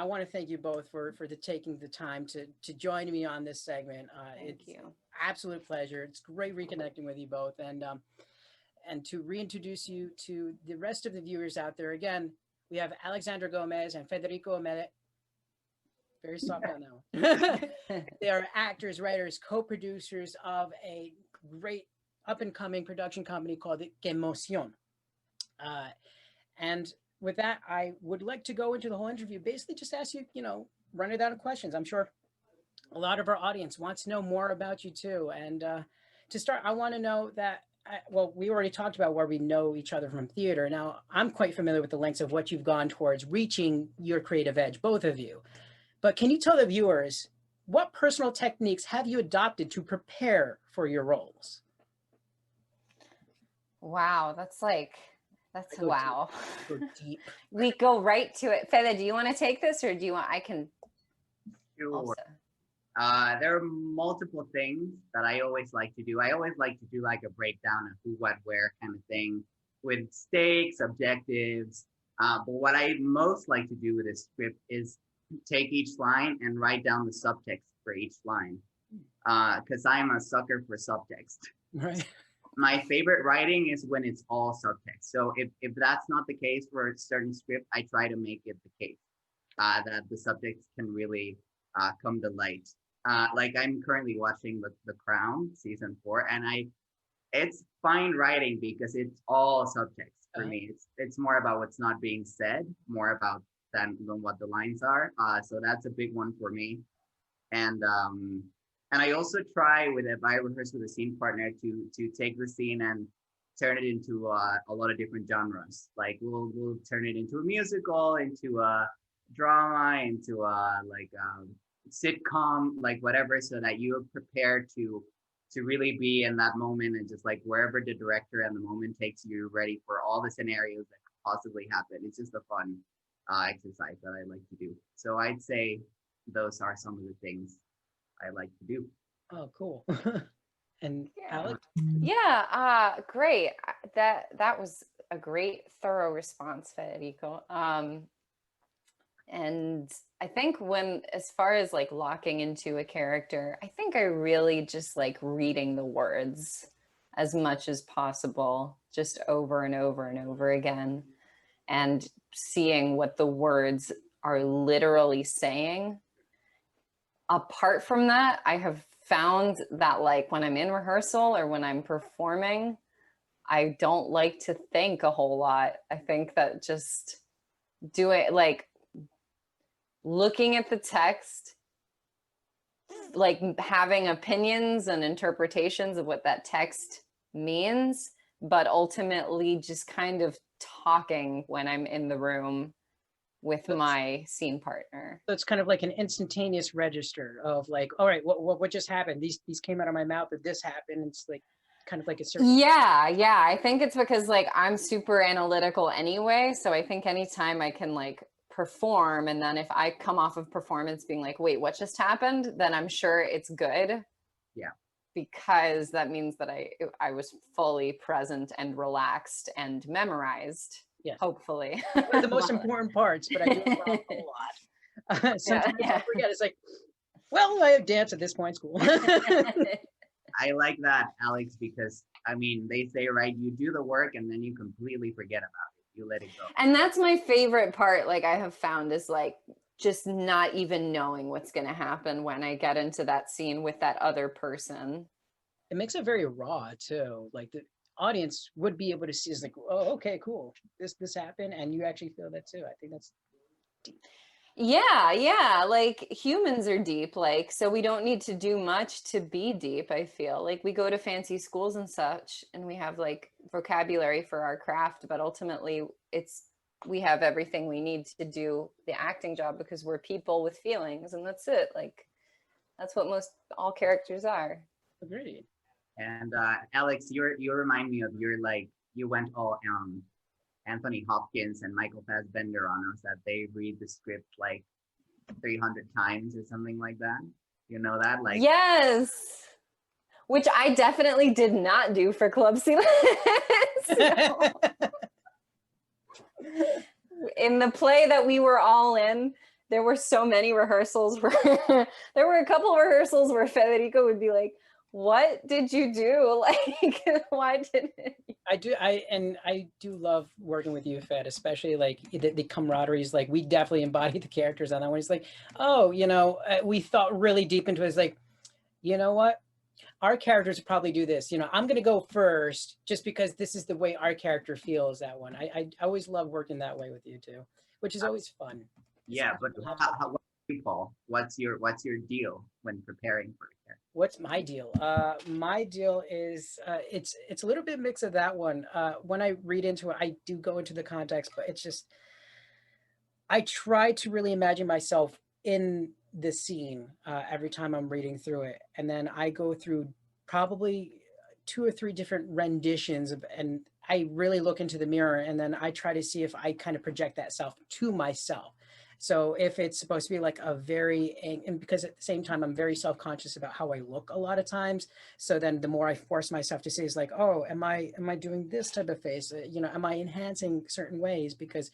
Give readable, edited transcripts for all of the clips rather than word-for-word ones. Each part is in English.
I want to thank you both for taking the time to join me on this segment. Thank you. Absolute pleasure. It's great reconnecting with you both, and to reintroduce you to the rest of the viewers out there. Again, we have Alexandra Gomez and Federico Mallet. Very soft on that one. They are actors, writers, co-producers of a great up-and-coming production company called Quemocion. And with that, I would like to go into the whole interview, basically just ask you, run it out of questions. I'm sure a lot of our audience wants to know more about you too. And to start, I want to know that, we already talked about where we know each other from theater. Now, I'm quite familiar with the lengths of what you've gone towards reaching your creative edge, both of you. But can you tell the viewers, what personal techniques have you adopted to prepare for your roles? Wow, that's wow. Go deep. We go right to it. Fede, do you want to take this, or do you want, I can Sure. also. There are multiple things that I always like to do. I always like to do like a breakdown of who, what, where kind of thing with stakes, objectives. But what I most like to do with a script is take each line and write down the subtext for each line. Because I'm a sucker for subtext. Right. My favorite writing is when it's all subtext. So if that's not the case for a certain script, I try to make it the case that the subtext can really come to light. Like I'm currently watching the Crown season 4, and it's fine writing because it's all subtext for me. It's more about what's not being said, more about than what the lines are. So that's a big one for me. And I also try if I rehearse with a scene partner to take the scene and turn it into a lot of different genres. Like we'll turn it into a musical, into a drama, into a sitcom, like whatever, so that you're prepared to really be in that moment, and just like wherever the director and the moment takes you, ready for all the scenarios that could possibly happen. It's just a fun exercise that I like to do. So I'd say those are some of the things I like to do. Oh, cool. And Alex? Yeah, great. That was a great, thorough response, Federico. And I think as far as like locking into a character, I think I really just like reading the words as much as possible, just over and over and over again, and seeing what the words are literally saying. Apart from that, I have found that like when I'm in rehearsal or when I'm performing, I don't like to think a whole lot. I think that just like looking at the text, like having opinions and interpretations of what that text means, but ultimately just kind of talking when I'm in the room with my scene partner. So it's kind of like an instantaneous register of like, all right, what just happened? These came out of my mouth, or this happened. It's like kind of like a certain. Yeah. I think it's because like I'm super analytical anyway. So I think anytime I can like perform, and then if I come off of performance being like, wait, what just happened? Then I'm sure it's good. Yeah. Because that means that I was fully present and relaxed and memorized. Yes. Hopefully. One of the most important parts, but I do it wrong a lot. Sometimes I forget. It's like, well, I have dance at this point in school. I like that, Alex, because I mean, they say, right, you do the work and then you completely forget about it. You let it go. And that's my favorite part, like I have found, is like just not even knowing what's going to happen when I get into that scene with that other person. It makes it very raw too. Like the audience would be able to see, is like, oh, okay, cool. This happened, and you actually feel that too. I think that's deep. Yeah, like humans are deep, like, so we don't need to do much to be deep. I feel like we go to fancy schools and such, and we have like vocabulary for our craft, but ultimately we have everything we need to do the acting job, because we're people with feelings, and that's it. Like that's what all characters are. Agreed. And Alex, you remind me of you went all Anthony Hopkins and Michael Fassbender on us, that they read the script like 300 times or something like that. You know that? Like, yes, which I definitely did not do for Club Silence. In the play that we were all in, there were so many rehearsals where there were a couple of rehearsals where Federico would be like, what did you do? Like, why didn't you? I do love working with you, Fed, especially like the camaraderie is like, we definitely embody the characters on that one. It's like, oh, we thought really deep into it. It's like, you know what? Our characters probably do this. I'm going to go first just because this is the way our character feels that one. I always love working that way with you too, which is always fun. Yeah, but what do you, Paul? What's your deal when preparing for a character? What's my deal? My deal is it's a little bit mix of that one. When I read into it, I do go into the context, but it's just I try to really imagine myself in the scene every time I'm reading through it, and then I go through probably 2 or 3 different renditions and I really look into the mirror, and then I try to see if I kind of project that self to myself. So if it's supposed to be like and because at the same time, I'm very self-conscious about how I look a lot of times. So then the more I force myself to say is like, oh, am I doing this type of face? Am I enhancing certain ways? Because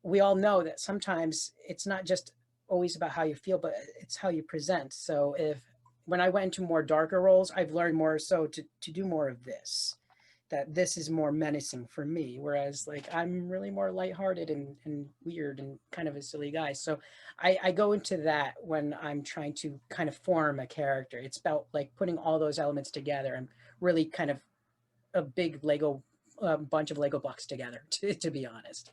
we all know that sometimes it's not just always about how you feel, but it's how you present. So when I went into more darker roles, I've learned more so to do more of this, that this is more menacing for me. Whereas like, I'm really more lighthearted and weird and kind of a silly guy. So I go into that when I'm trying to kind of form a character. It's about like putting all those elements together and really kind of a big bunch of Lego blocks together, to be honest.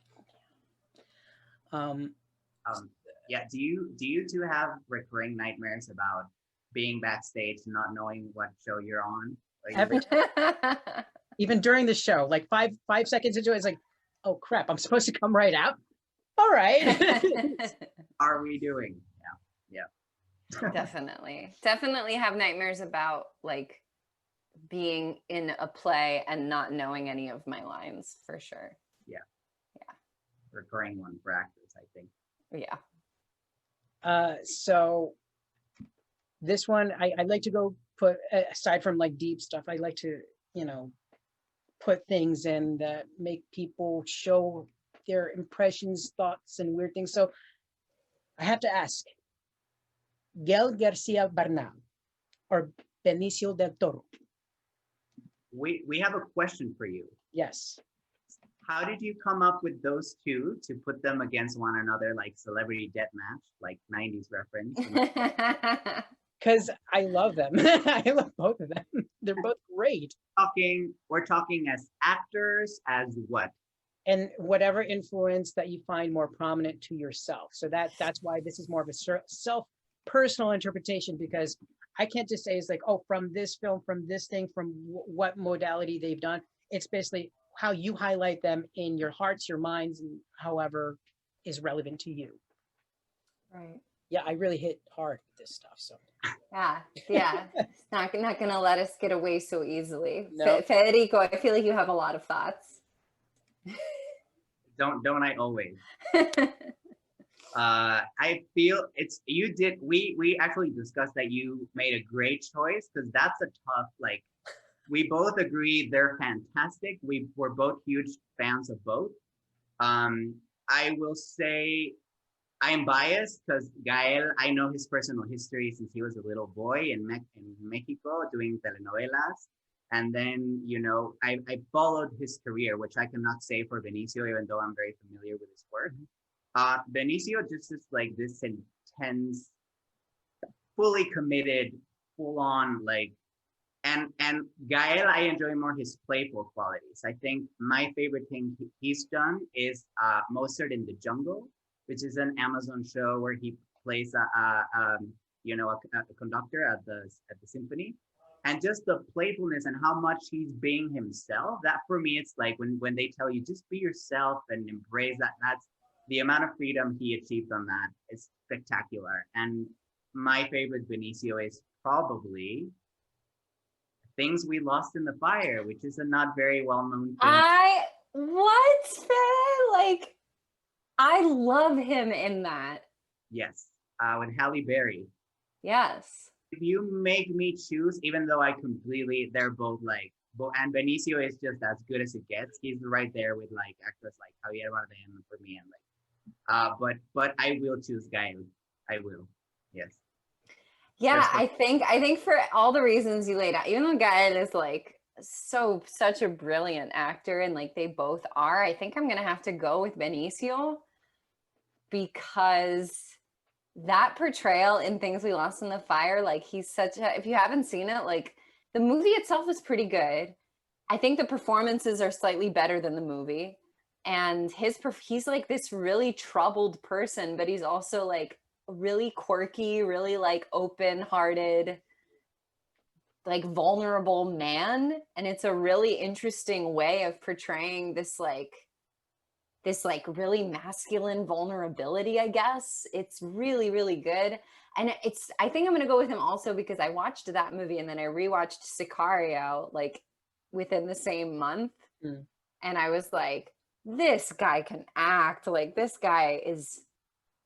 Yeah. Do you two have recurring nightmares about being backstage, not knowing what show you're on? Every even during the show, like five seconds into it, it's like, oh crap, I'm supposed to come right out. All right. Are we doing? Yeah. Definitely have nightmares about like being in a play and not knowing any of my lines, for sure. Yeah. Recurring one for actors, I think. Yeah. So this one, I like to go put, aside from like deep stuff, I like to, put things in that make people show their impressions, thoughts, and weird things. So I have to ask, Gael Garcia Bernal or Benicio del Toro? We have a question for you. Yes. How did you come up with those two to put them against one another, like celebrity deathmatch, like 90s reference? Because I love them. I love both of them. They're both great. We're talking as actors, as what? And whatever influence that you find more prominent to yourself. So that's why this is more of a personal interpretation, because I can't just say it's like, oh, from this film, from this thing, from what modality they've done. It's basically how you highlight them in your hearts, your minds, and however is relevant to you. Right. Yeah, I really hit hard with this stuff. So yeah, it's not gonna let us get away so easily. No. Federico, I feel like you have a lot of thoughts. Don't I always? I feel we actually discussed that you made a great choice, because that's a tough, like, we both agree they're fantastic. We're both huge fans of both. I will say I'm biased because Gael, I know his personal history since he was a little boy in Mexico doing telenovelas. And then, I followed his career, which I cannot say for Benicio, even though I'm very familiar with his work. Benicio just is like this intense, fully committed, full on, like, and Gael, I enjoy more his playful qualities. I think my favorite thing he's done is Mozart in the Jungle, which is an Amazon show where he plays a conductor at the symphony, and just the playfulness and how much he's being himself. That for me, it's like when they tell you just be yourself and embrace that. That's the amount of freedom he achieved on that is spectacular. And my favorite Benicio is probably Things We Lost in the Fire, which is a not very well-known film. Like, I love him in that. Yes, with Halle Berry. Yes. If you make me choose, even though they're both like, and Benicio is just as good as it gets. He's right there with like actors like Javier Bardem for me, and But I will choose Gael. I will. Yes. Yeah, Just for I think for all the reasons you laid out, even though Gael is like such a brilliant actor and like they both are, I think I'm gonna have to go with Benicio because that portrayal in Things We Lost in the Fire, like he's such a, if you haven't seen it, like the movie itself is pretty good. I think the performances are slightly better than the movie. And he's like this really troubled person, but he's also like really quirky, really like open-hearted, like vulnerable man. And it's a really interesting way of portraying this like really masculine vulnerability, I guess. It's really, really good. And I think I'm going to go with him also because I watched that movie and then I rewatched Sicario like within the same month. Mm. And I was like, this guy can act. Like this guy is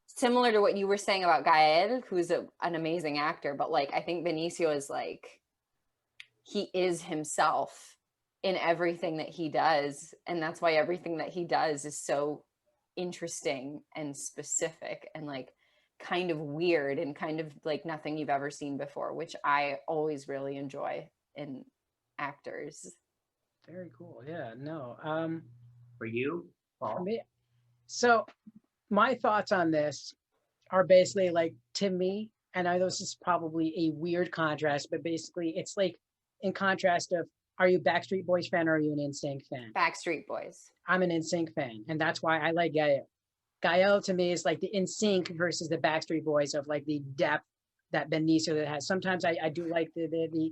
similar to what you were saying about Gael, who's an amazing actor. But like, I think Benicio is like, he is himself in everything that he does. And that's why everything that he does is so interesting and specific and like kind of weird and kind of like nothing you've ever seen before, which I always really enjoy in actors. Very cool. Yeah. No. for you, For Paul. me, so my thoughts on this are basically like to me, and I know this is probably a weird contrast, but basically it's like in contrast of are you a Backstreet Boys fan or are you an NSYNC fan? Backstreet Boys. I'm an NSYNC fan, and that's why I like Gael. Gael to me is like the NSYNC versus the Backstreet Boys of like the depth that Benicio that has. Sometimes I do like the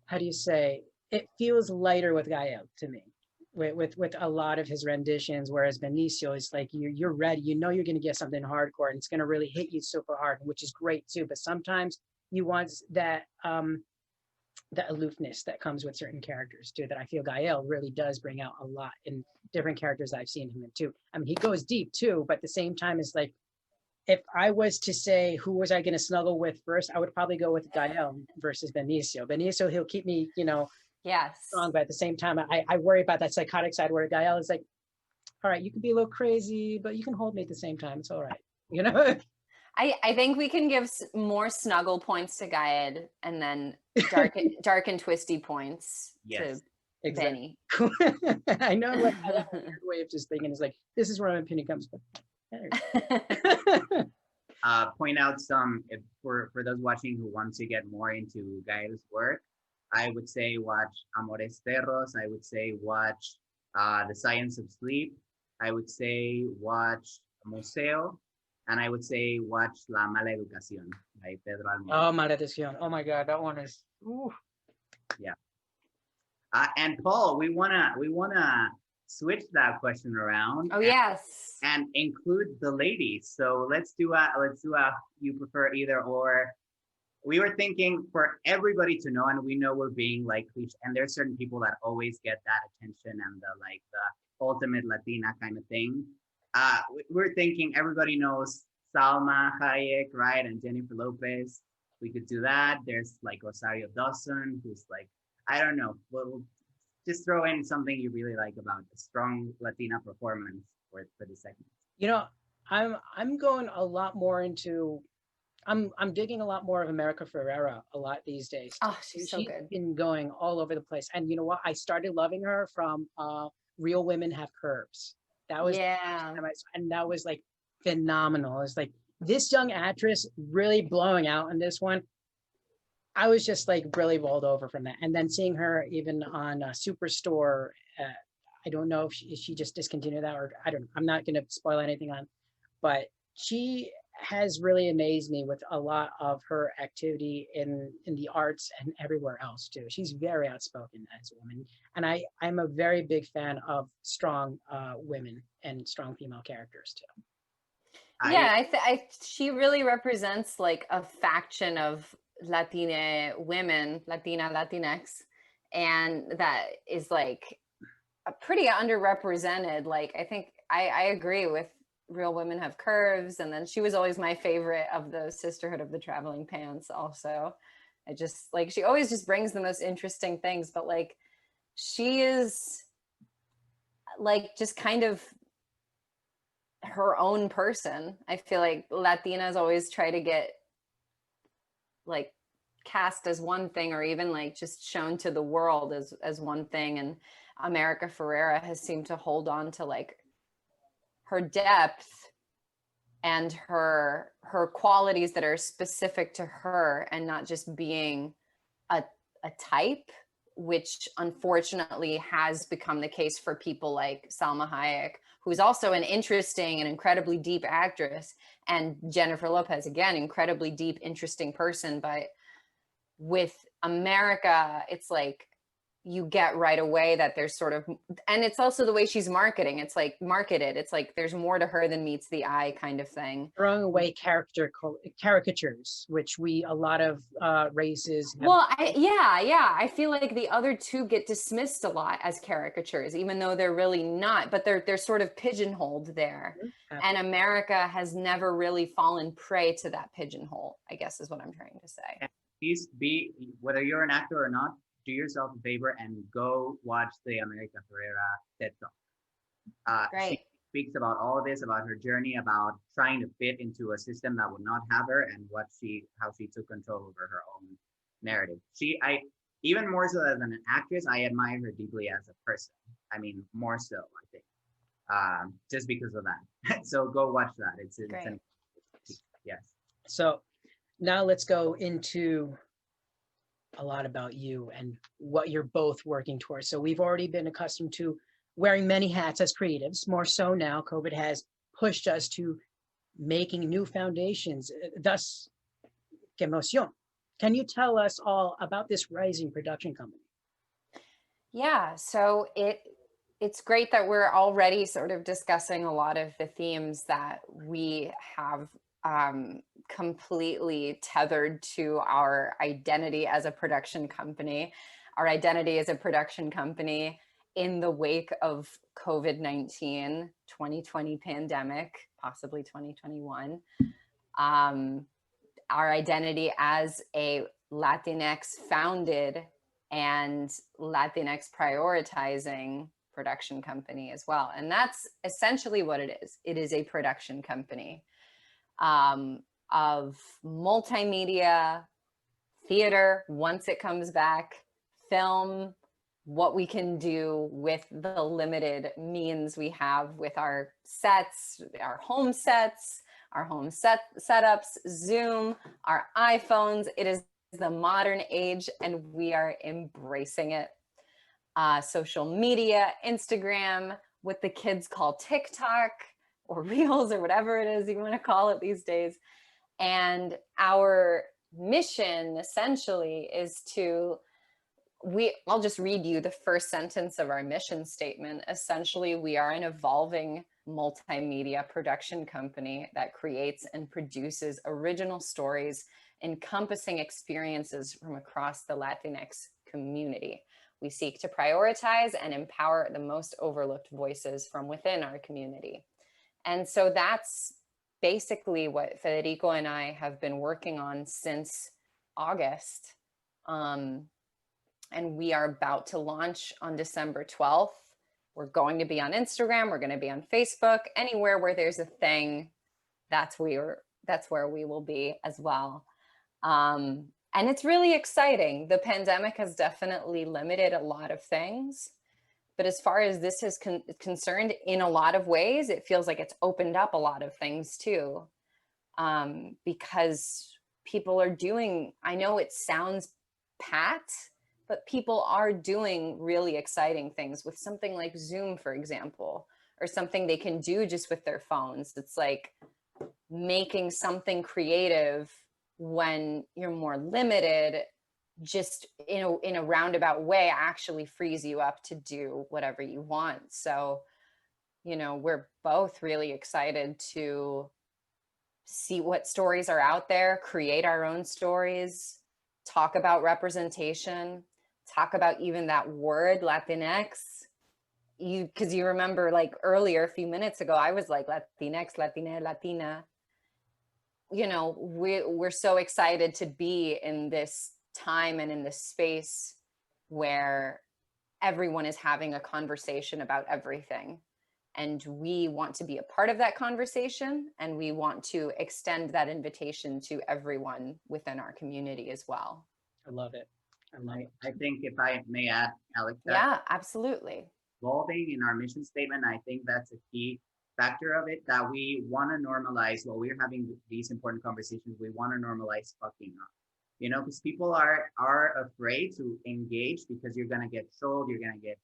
how do you say it feels lighter with Gael to me. With a lot of his renditions, whereas Benicio is like you're ready, you know you're gonna get something hardcore and it's gonna really hit you super hard, which is great too. But sometimes you want that the aloofness that comes with certain characters too, that I feel Gael really does bring out a lot in different characters I've seen him in too. I mean, he goes deep too, but at the same time, it's like, if I was to say who was I going to snuggle with first, I would probably go with Gael versus Benicio. Benicio, he'll keep me, Yes. strong, but at the same time, I worry about that psychotic side where Gael is like, all right, you can be a little crazy, but you can hold me at the same time. It's all right, I think we can give more snuggle points to Gael and then dark and twisty points Yes. to Exactly. Benny. I know, like, I have a weird way of just thinking. It's like, this is where my opinion comes from. Point out some for those watching who want to get more into Gael's work. I would say watch Amores Perros. I would say watch The Science of Sleep. I would say watch Museo, and I would say watch La Mala Educación by Pedro Almodóvar. Oh, Maledición. Oh my God, that one is. Ooh. Yeah. And Paul, we wanna switch that question around. Oh yes. And include the ladies. So let's do a you prefer either or. We were thinking for everybody to know, and we know we're being like cliche, and there's certain people that always get that attention and the ultimate Latina kind of thing. We're thinking everybody knows Salma Hayek, right? And Jennifer Lopez. We could do that. There's like Rosario Dawson, who's like, I don't know. We'll just throw in something you really like about a strong Latina performance for the segment. I'm going a lot more into. I'm digging a lot more of America Ferrera a lot these days. Oh, she's so good. Been going all over the place, and you know what? I started loving her from Real Women Have Curves. That was and that was like phenomenal. It's like this young actress really blowing out in this one. I was just like really bowled over from that, and then seeing her even on Superstore. I don't know if she just discontinued that, or I don't know. I'm not going to spoil anything on, but she has really amazed me with a lot of her activity in the arts and everywhere else too. She's very outspoken as a woman, and I'm a very big fan of strong women and strong female characters too. Yeah, she really represents like a faction of Latina women, Latinx, and that is like pretty underrepresented. Like I think I agree with Real Women Have Curves, and then she was always my favorite of the Sisterhood of the Traveling Pants also. I just like, she always just brings the most interesting things, but like she is like just kind of her own person. I feel like Latinas always try to get like cast as one thing, or even like just shown to the world as one thing. And America Ferrera has seemed to hold on to like her depth and her qualities that are specific to her, and not just being a type, which unfortunately has become the case for people like Salma Hayek, who's also an interesting and incredibly deep actress, and Jennifer Lopez, again, incredibly deep, interesting person. But with America, it's like you get right away that there's sort of, and it's also the way she's marketing. It's like marketed. It's like there's more to her than meets the eye kind of thing. Throwing away caricatures, which a lot of races have. Well, I feel like the other two get dismissed a lot as caricatures, even though they're really not, but they're sort of pigeonholed there. And America has never really fallen prey to that pigeonhole, I guess is what I'm trying to say. Please whether you're an actor or not, do yourself a favor and go watch the America Ferrera TED Talk. Great. She speaks about all of this, about her journey, about trying to fit into a system that would not have her, and how she took control over her own narrative. Even more so as an actress, I admire her deeply as a person. I mean, more so, I think, just because of that. So go watch that. It's yes. So now let's go into a lot about you and what you're both working towards. So we've already been accustomed to wearing many hats as creatives. More so now, COVID has pushed us to making new foundations, thus Quemocion. Can you tell us all about this rising production company? Yeah, so it's great that we're already sort of discussing a lot of the themes that we have completely tethered to our identity as a production company. Our identity as a production company in the wake of COVID-19, 2020 pandemic, possibly 2021. Our identity as a Latinx founded and Latinx prioritizing production company as well. And that's essentially what it is. It is a production company of multimedia, theater, once it comes back, film, what we can do with the limited means we have with our sets, our home setups, Zoom, our iPhones. It is the modern age and we are embracing it. Social media, Instagram, what the kids call TikTok or Reels or whatever it is you want to call it these days. And our mission essentially is I'll just read you the first sentence of our mission statement. Essentially, we are an evolving multimedia production company that creates and produces original stories encompassing experiences from across the Latinx community. We seek to prioritize and empower the most overlooked voices from within our community. And so that's basically what Federico and I have been working on since August. And we are about to launch on December 12th. We're going to be on Instagram. We're going to be on Facebook. Anywhere where there's a thing, that's where we will be as well. And it's really exciting. The pandemic has definitely limited a lot of things. But as far as this is concerned, in a lot of ways, it feels like it's opened up a lot of things too. Because people are doing, I know it sounds pat, but people are doing really exciting things with something like Zoom, for example, or something they can do just with their phones. It's like making something creative when you're more limited, just in a roundabout way, actually frees you up to do whatever you want. So, we're both really excited to see what stories are out there, create our own stories, talk about representation, talk about even that word Latinx. Because you remember, like earlier, a few minutes ago, I was like Latinx, Latina, Latina. We're so excited to be in this time and in this space where everyone is having a conversation about everything. And we want to be a part of that conversation, and we want to extend that invitation to everyone within our community as well. I love it. I think if I may add, Alex, Yeah, absolutely. evolving in our mission statement, I think that's a key factor of it, that we want to normalize while we're having these important conversations. We want to normalize fucking up, you know, because people are afraid to engage because you're gonna get trolled, you're gonna get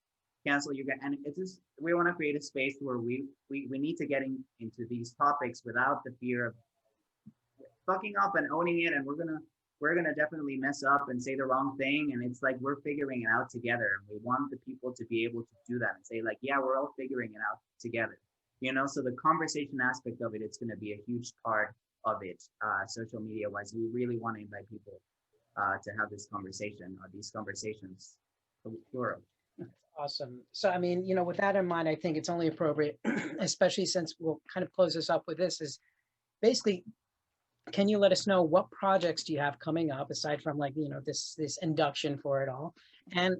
canceled, and it's just, we want to create a space where we need to get into these topics without the fear of fucking up and owning it, and we're gonna definitely mess up and say the wrong thing, and it's like we're figuring it out together, and we want the people to be able to do that and say like, yeah, we're all figuring it out together, you know. So the conversation aspect of it, it's going to be a huge part of it, social media wise. We really want to invite people to have this conversation, or these conversations, plural. Awesome. So, I mean, you know, with that in mind, I think it's only appropriate, especially since we'll kind of close this up with this, is basically, can you let us know what projects do you have coming up aside from like, you know, this induction for it all? And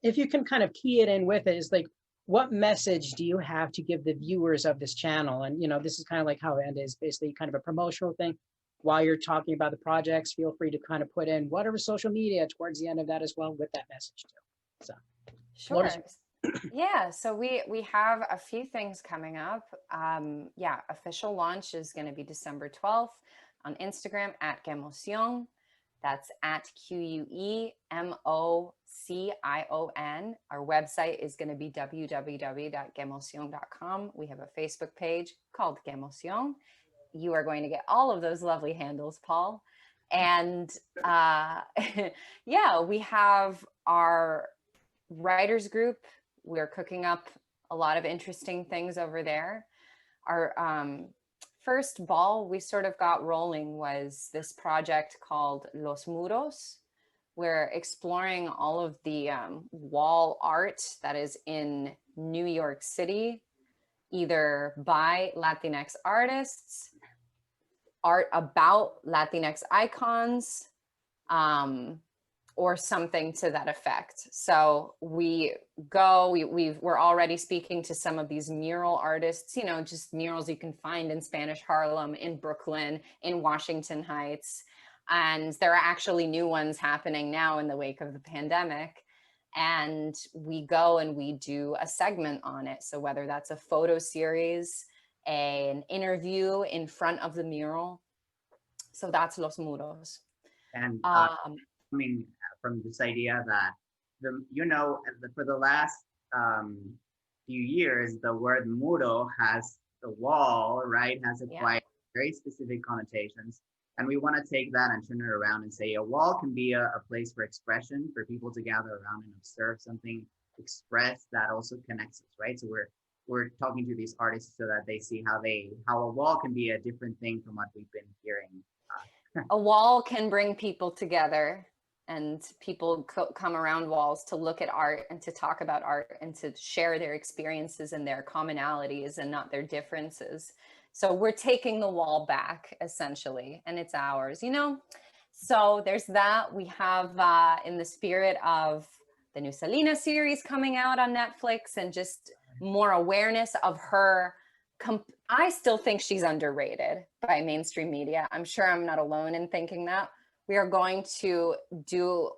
if you can kind of key it in with it, is like, what message do you have to give the viewers of this channel? And, you know, this is kind of like how it is, basically kind of a promotional thing. While you're talking about the projects, feel free to kind of put in whatever social media towards the end of that as well with that message too. So. Sure. Yeah, so we have a few things coming up. Yeah, official launch is going to be December 12th on Instagram at Quemocion. That's at QUEMOCION. Our website is going to be www.quemocion.com. We have a Facebook page called Quemocion. You are going to get all of those lovely handles, Paul. And yeah, we have our writers group. We're cooking up a lot of interesting things over there. Our first ball we sort of got rolling was this project called Los Muros. We're exploring all of the wall art that is in New York City, either by Latinx artists, art about Latinx icons, or something to that effect. So we're already speaking to some of these mural artists, you know, just murals you can find in Spanish Harlem, in Brooklyn, in Washington Heights. And there are actually new ones happening now in the wake of the pandemic. And we go and we do a segment on it. So whether that's a photo series, an interview in front of the mural. So that's Los Muros. And coming from this idea that for the last few years, the word muro has the wall, right, has acquired very specific connotations, and we want to take that and turn it around and say a wall can be a place for expression, for people to gather around and observe something, express, that also connects us, right? So we're talking to these artists so that they see how a wall can be a different thing from what we've been hearing. A wall can bring people together, and people come around walls to look at art and to talk about art and to share their experiences and their commonalities and not their differences. So we're taking the wall back essentially, and it's ours, you know? So there's that. We have in the spirit of the new Selena series coming out on Netflix, and just more awareness of her. I still think she's underrated by mainstream media. I'm sure I'm not alone in thinking that. We are going to do,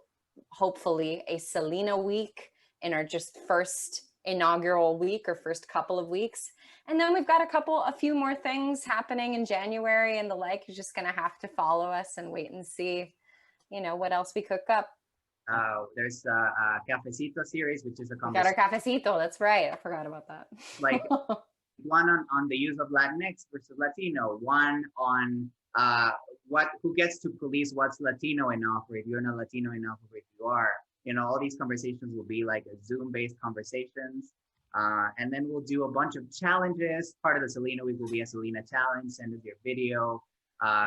hopefully, a Selena week in our just first inaugural week or first couple of weeks. And then we've got a few more things happening in January and the like. You're just going to have to follow us and wait and see, you know, what else we cook up. There's a Cafecito series, which is a conversation. We got our Cafecito, that's right. I forgot about that. Like one on the use of Latinx versus Latino, one on who gets to police what's Latino enough, or if you're not Latino enough, or if you are, you know, all these conversations will be like a Zoom-based conversations. And then we'll do a bunch of challenges. Part of the Selena week will be a Selena challenge. Send us your video,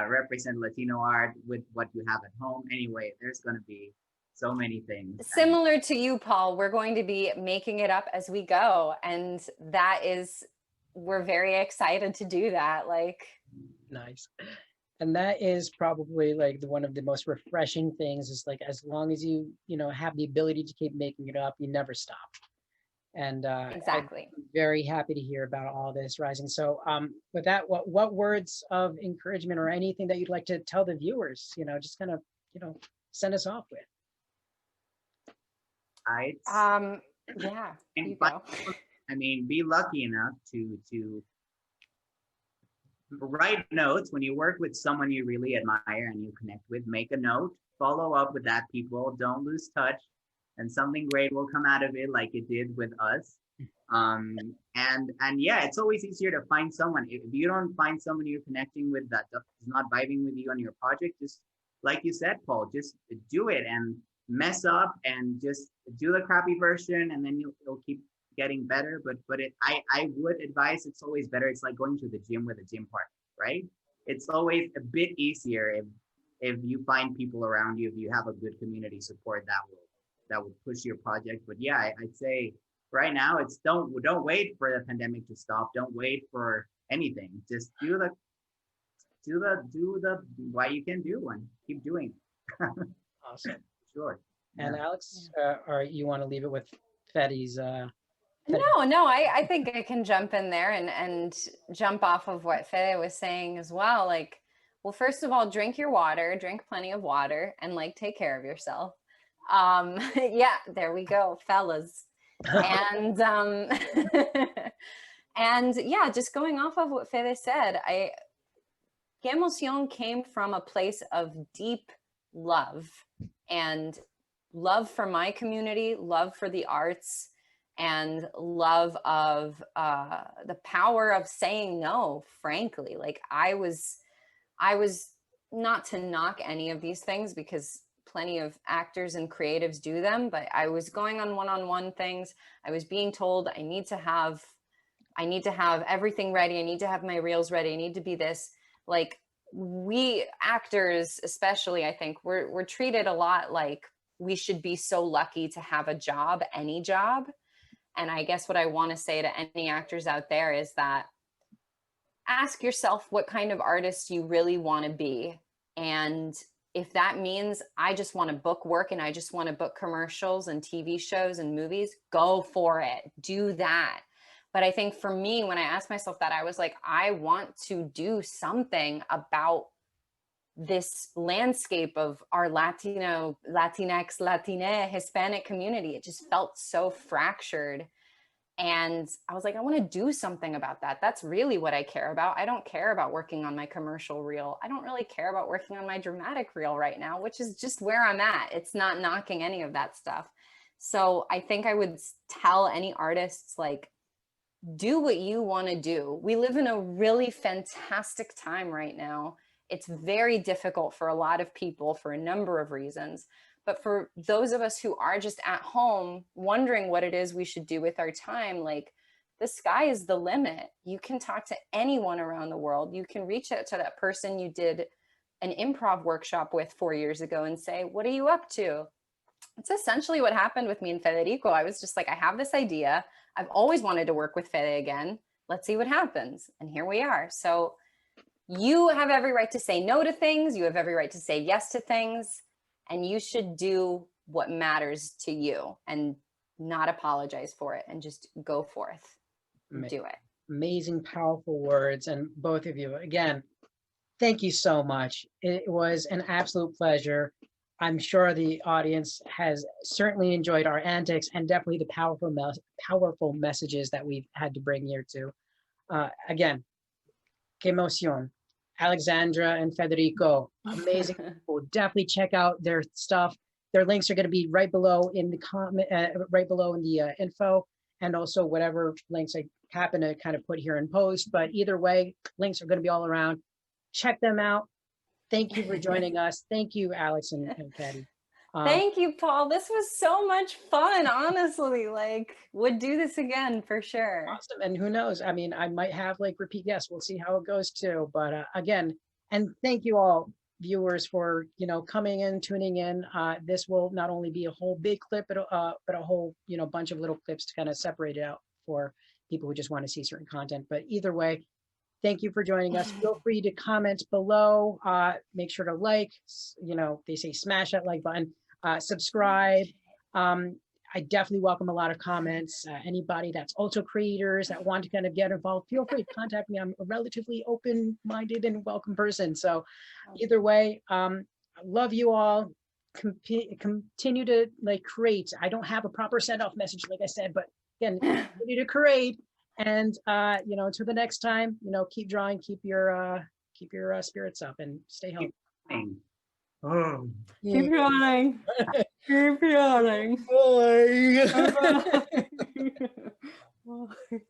represent Latino art with what you have at home. Anyway, there's going to be so many things. Similar to you, Paul, we're going to be making it up as we go. And we're very excited to do that. Like, nice. And that is probably like one of the most refreshing things, is like, as long as you know, have the ability to keep making it up, you never stop. And Exactly. I'm very happy to hear about all this, Rising. So with that, what words of encouragement or anything that you'd like to tell the viewers, just kind of, send us off with? Yeah, And you go. I mean, be lucky enough to write notes when you work with someone you really admire and you connect with. Make a note, follow up with that, people. Don't lose touch, and something great will come out of it, like it did with us. And yeah, it's always easier to find someone. If you don't find someone you're connecting with that is not vibing with you on your project, just like you said, Paul, just do it and mess up and just do the crappy version, and then you'll keep getting better. But I would advise, it's always better. It's like going to the gym with a gym partner, right? It's always a bit easier if you find people around you, if you have a good community support that will push your project. But yeah, I'd say right now it's don't wait for the pandemic to stop. Don't wait for anything. Just do the what you can do and keep doing. Awesome. Sure. And Yeah. Alex, or you want to leave it with Fedi's? No, I think I can jump in there and jump off of what Fede was saying as well. Like, well, first of all, drink your water, drink plenty of water, and like take care of yourself. Yeah, there we go, fellas. And and yeah, just going off of what Fede said, Quemocion came from a place of deep love and love for my community, love for the arts, and love of the power of saying no. Frankly, like I was not to knock any of these things, because plenty of actors and creatives do them, but I was going on one-on-one things. I was being told I need to have everything ready. I need to have my reels ready. I need to be this. Like, we actors, especially, I think we're treated a lot like we should be so lucky to have a job, any job. And I guess what I want to say to any actors out there is that ask yourself what kind of artist you really want to be. And if that means I just want to book work and I just want to book commercials and TV shows and movies, go for it. Do that. But I think for me, when I asked myself that, I was like, I want to do something about this landscape of our Latino, Latinx, Latina, Hispanic community. It just felt so fractured. And I was like, I want to do something about that. That's really what I care about. I don't care about working on my commercial reel. I don't really care about working on my dramatic reel right now, which is just where I'm at. It's not knocking any of that stuff. So I think I would tell any artists, like, do what you want to do. We live in a really fantastic time right now. It's very difficult for a lot of people for a number of reasons. But for those of us who are just at home wondering what it is we should do with our time, like, the sky is the limit. You can talk to anyone around the world. You can reach out to that person you did an improv workshop with 4 years ago and say, what are you up to? It's essentially what happened with me and Federico. I was just like, I have this idea. I've always wanted to work with Fede again. Let's see what happens. And here we are. So you have every right to say no to things. You have every right to say yes to things. And you should do what matters to you and not apologize for it, and just go forth and do it. Amazing, powerful words. And both of you, again, thank you so much. It was an absolute pleasure. I'm sure the audience has certainly enjoyed our antics and definitely the powerful messages that we've had to bring here too. Again, Quemocion, Alexandra and Federico, amazing people. Definitely check out their stuff. Their links are going to be right below in the comment, right below in the info, and also whatever links I happen to kind of put here in post. But either way, links are going to be all around. Check them out. Thank you for joining us. Thank you, Alex and Fede. Thank you, Paul. This was so much fun, honestly. Like, would do this again for sure. Awesome. And who knows? I mean, I might have like repeat guests. We'll see how it goes too. But again, and thank you all viewers for, coming in, tuning in. This will not only be a whole big clip, but a whole, bunch of little clips to kind of separate it out for people who just want to see certain content. But either way, thank you for joining us. Feel free to comment below. Make sure to like, they say smash that like button. Subscribe. I definitely welcome a lot of comments. Anybody that's also creators that want to kind of get involved, feel free to contact me. I'm a relatively open-minded and welcome person. So either way, I love you all. Continue to like create. I don't have a proper send-off message, like I said, but again, continue to create. And you know, until the next time, you know, keep drawing, keep your spirits up, and stay healthy. Oh. Keep yawning. Keep yawning. Boy. Bye.